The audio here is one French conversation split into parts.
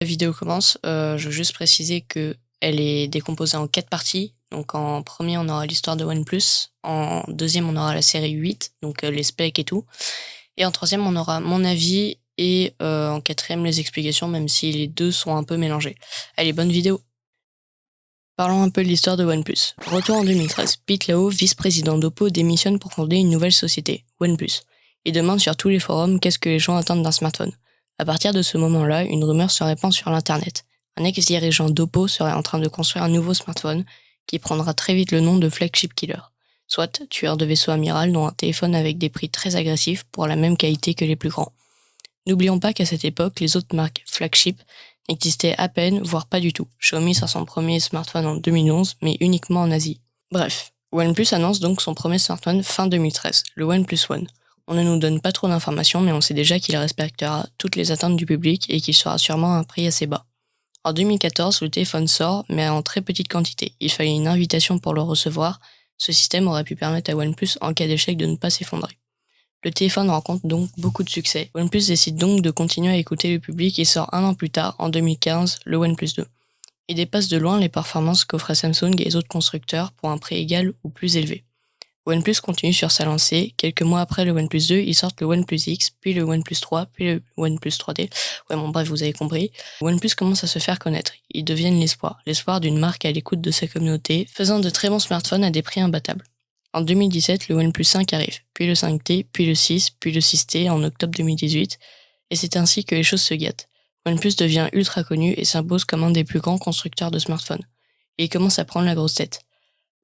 La vidéo commence, je veux juste préciser qu'elle est décomposée en 4 parties. Donc en premier, on aura l'histoire de OnePlus, en deuxième, on aura la série 8, donc les specs et tout, et en troisième, on aura mon avis et en quatrième, les explications, même si les deux sont un peu mélangés. Allez, bonne vidéo! Parlons un peu de l'histoire de OnePlus. Retour en 2013, Pete Lau, vice-président d'Oppo, démissionne pour fonder une nouvelle société, OnePlus. Il demande sur tous les forums qu'est-ce que les gens attendent d'un smartphone. À partir de ce moment-là, une rumeur se répand sur l'internet. Un ex-dirigeant d'Oppo serait en train de construire un nouveau smartphone qui prendra très vite le nom de Flagship Killer, soit tueur de vaisseau amiral dont un téléphone avec des prix très agressifs pour la même qualité que les plus grands. N'oublions pas qu'à cette époque, les autres marques flagship n'existaient à peine, voire pas du tout. Xiaomi sort son premier smartphone en 2011, mais uniquement en Asie. Bref, OnePlus annonce donc son premier smartphone fin 2013, le OnePlus One. On ne nous donne pas trop d'informations, mais on sait déjà qu'il respectera toutes les attentes du public et qu'il sera sûrement à un prix assez bas. En 2014, le téléphone sort, mais en très petite quantité. Il fallait une invitation pour le recevoir. Ce système aurait pu permettre à OnePlus, en cas d'échec, de ne pas s'effondrer. Le téléphone rencontre donc beaucoup de succès. OnePlus décide donc de continuer à écouter le public et sort un an plus tard, en 2015, le OnePlus 2. Il dépasse de loin les performances qu'offraient Samsung et les autres constructeurs pour un prix égal ou plus élevé. OnePlus continue sur sa lancée. Quelques mois après le OnePlus 2, ils sortent le OnePlus X, puis le OnePlus 3, puis le OnePlus 3D. Ouais, bon, bref, vous avez compris. OnePlus commence à se faire connaître. Ils deviennent l'espoir d'une marque à l'écoute de sa communauté, faisant de très bons smartphones à des prix imbattables. En 2017, le OnePlus 5 arrive, puis le 5T, puis le 6, puis le 6T en octobre 2018, et c'est ainsi que les choses se gâtent. OnePlus devient ultra connu et s'impose comme un des plus grands constructeurs de smartphones. Et il commence à prendre la grosse tête.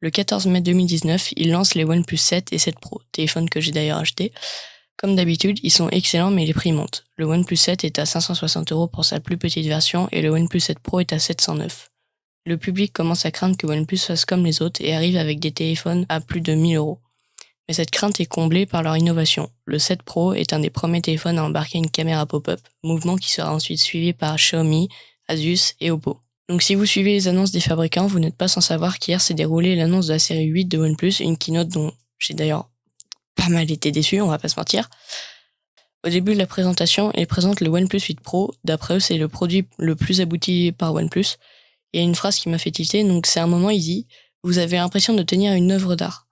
Le 14 mai 2019, il lance les OnePlus 7 et 7 Pro, téléphone que j'ai d'ailleurs acheté. Comme d'habitude, ils sont excellents mais les prix montent. Le OnePlus 7 est à 560 € pour sa plus petite version et le OnePlus 7 Pro est à 709. Le public commence à craindre que OnePlus fasse comme les autres et arrive avec des téléphones à plus de 1000 €. Mais cette crainte est comblée par leur innovation. Le 7 Pro est un des premiers téléphones à embarquer une caméra pop-up, mouvement qui sera ensuite suivi par Xiaomi, Asus et Oppo. Donc si vous suivez les annonces des fabricants, vous n'êtes pas sans savoir qu'hier s'est déroulée l'annonce de la série 8 de OnePlus, une keynote dont j'ai d'ailleurs pas mal été déçu, on va pas se mentir. Au début de la présentation, ils présentent le OnePlus 8 Pro. D'après eux, c'est le produit le plus abouti par OnePlus. Il y a une phrase qui m'a fait tilter, donc c'est un moment, il dit « Vous avez l'impression de tenir une œuvre d'art ».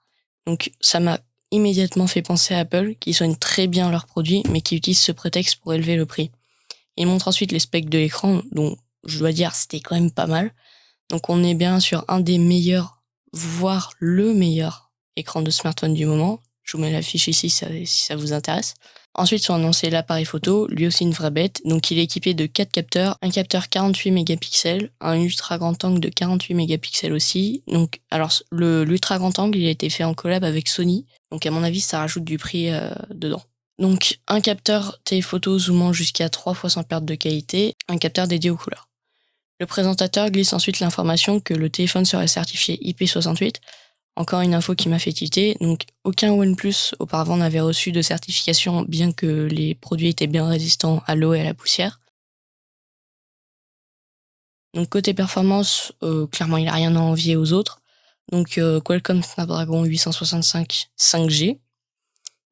Donc ça m'a immédiatement fait penser à Apple, qui soigne très bien leurs produits, mais qui utilise ce prétexte pour élever le prix. Il montre ensuite les specs de l'écran, dont je dois dire c'était quand même pas mal. Donc on est bien sur un des meilleurs, voire le meilleur écran de smartphone du moment. Je vous mets la fiche ici si ça vous intéresse. Ensuite sont annoncés l'appareil photo, lui aussi une vraie bête. Donc il est équipé de 4 capteurs, un capteur 48 mégapixels, un ultra grand angle de 48 mégapixels aussi. Donc alors l'ultra grand angle, il a été fait en collab avec Sony. Donc à mon avis, ça rajoute du prix dedans. Donc un capteur téléphoto zoomant jusqu'à 3 fois sans perte de qualité, un capteur dédié aux couleurs. Le présentateur glisse ensuite l'information que le téléphone serait certifié IP68. Encore une info qui m'a fait tilter. Donc, aucun OnePlus auparavant n'avait reçu de certification, bien que les produits étaient bien résistants à l'eau et à la poussière. Donc, côté performance, clairement, il n'a rien à envier aux autres. Donc, Qualcomm Snapdragon 865 5G,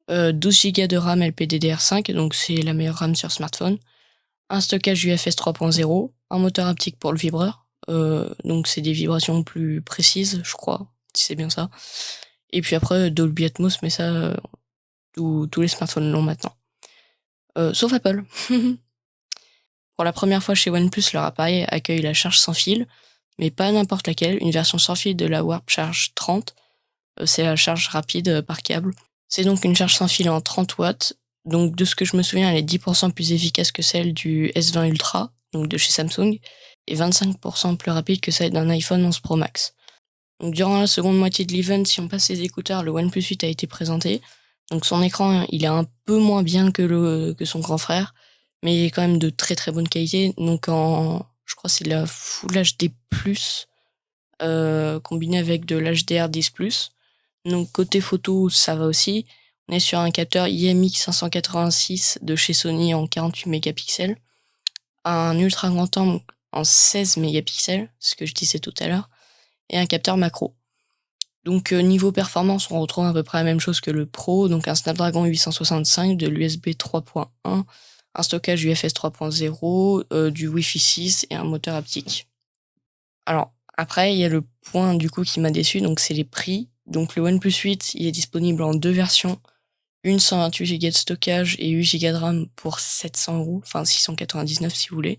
12 Go de RAM LPDDR5, donc c'est la meilleure RAM sur smartphone, un stockage UFS 3.0, un moteur haptique pour le vibreur, donc c'est des vibrations plus précises, je crois, si c'est bien ça. Et puis après, Dolby Atmos, mais ça, tous les smartphones l'ont maintenant. Sauf Apple. Pour la première fois chez OnePlus, leur appareil accueille la charge sans fil, mais pas n'importe laquelle, une version sans fil de la Warp Charge 30. C'est la charge rapide par câble. C'est donc une charge sans fil en 30 watts. Donc de ce que je me souviens, elle est 10% plus efficace que celle du S20 Ultra, donc de chez Samsung, et 25% plus rapide que celle d'un iPhone 11 Pro Max. Donc durant la seconde moitié de l'event, si on passe les écouteurs, le OnePlus 8 a été présenté. Donc son écran, il est un peu moins bien que son grand frère, mais il est quand même de très très bonne qualité. Donc je crois que c'est de la Full HD+, combiné avec de l'HDR10+. Donc côté photo, ça va aussi. On est sur un capteur IMX 586 de chez Sony en 48 mégapixels, un ultra grand angle en 16 mégapixels, ce que je disais tout à l'heure, et un capteur macro. Donc niveau performance, on retrouve à peu près la même chose que le Pro, donc un Snapdragon 865 de l'USB 3.1, un stockage UFS 3.0, du Wi-Fi 6 et un moteur haptique. Alors après, il y a le point du coup qui m'a déçu, donc c'est les prix. Donc le OnePlus 8, il est disponible en 2 versions, une 128 Go de stockage et 8 Go de RAM pour 700 €, enfin 699 si vous voulez,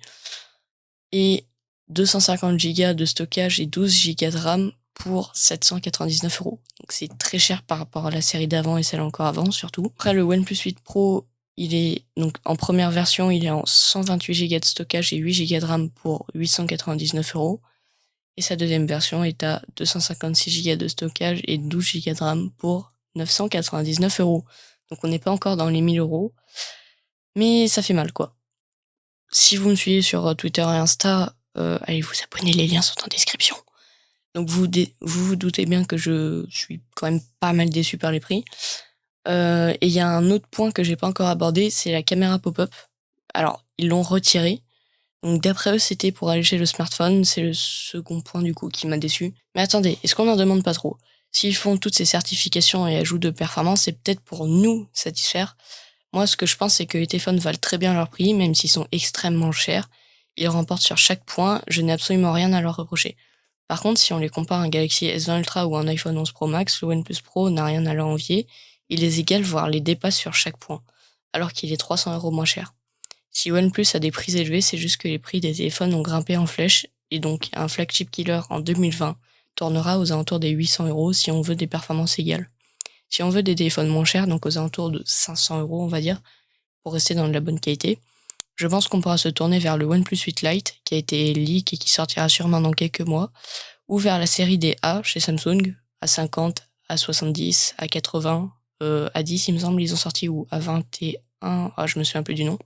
et 250 Go de stockage et 12 Go de RAM pour 799 €. Donc c'est très cher par rapport à la série d'avant et celle encore avant surtout. Après le OnePlus 8 Pro, il est donc en première version, il est en 128 Go de stockage et 8 Go de RAM pour 899 €. Et sa deuxième version est à 256 Go de stockage et 12 Go de RAM pour 999 €. Donc on n'est pas encore dans les 1000 €, mais ça fait mal quoi. Si vous me suivez sur Twitter et Insta, allez vous abonner, les liens sont en description. Donc vous doutez bien que je suis quand même pas mal déçu par les prix. Et il y a un autre point que j'ai pas encore abordé, c'est la caméra pop-up. Alors, ils l'ont retirée. Donc d'après eux, c'était pour alléger le smartphone. C'est le second point du coup qui m'a déçu. Mais attendez, est-ce qu'on n'en demande pas trop? S'ils font toutes ces certifications et ajouts de performance, c'est peut-être pour nous satisfaire. Moi, ce que je pense, c'est que les téléphones valent très bien leur prix, même s'ils sont extrêmement chers. Ils remportent sur chaque point, je n'ai absolument rien à leur reprocher. Par contre, si on les compare à un Galaxy S20 Ultra ou un iPhone 11 Pro Max, le OnePlus Pro n'a rien à leur envier. Il les égale, voire les dépasse sur chaque point, alors qu'il est 300 € moins cher. Si OnePlus a des prix élevés, c'est juste que les prix des téléphones ont grimpé en flèche, et donc un flagship killer en 2020 tournera aux alentours des 800 € si on veut des performances égales. Si on veut des téléphones moins chers, donc aux alentours de 500 € on va dire, pour rester dans de la bonne qualité, je pense qu'on pourra se tourner vers le OnePlus 8 Lite, qui a été leak et qui sortira sûrement dans quelques mois, ou vers la série des A chez Samsung, A50, A70, A80, A10 il me semble, ils ont sorti, ou A21, je me souviens plus du nom.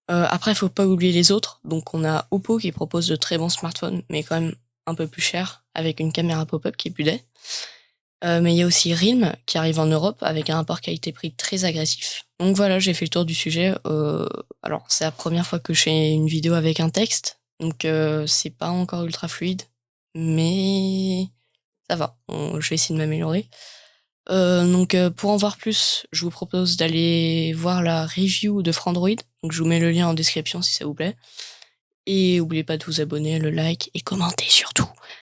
Après, faut pas oublier les autres. Donc, on a Oppo qui propose de très bons smartphones, mais quand même un peu plus cher, avec une caméra pop-up qui est budget. Mais il y a aussi Realme qui arrive en Europe avec un rapport qualité-prix très agressif. Donc voilà, j'ai fait le tour du sujet. Alors, c'est la première fois que je fais une vidéo avec un texte, donc c'est pas encore ultra fluide, mais ça va. Je vais essayer de m'améliorer. Donc pour en voir plus, je vous propose d'aller voir la review de Frandroid. Donc je vous mets le lien en description si ça vous plaît. Et n'oubliez pas de vous abonner, le like et commenter surtout.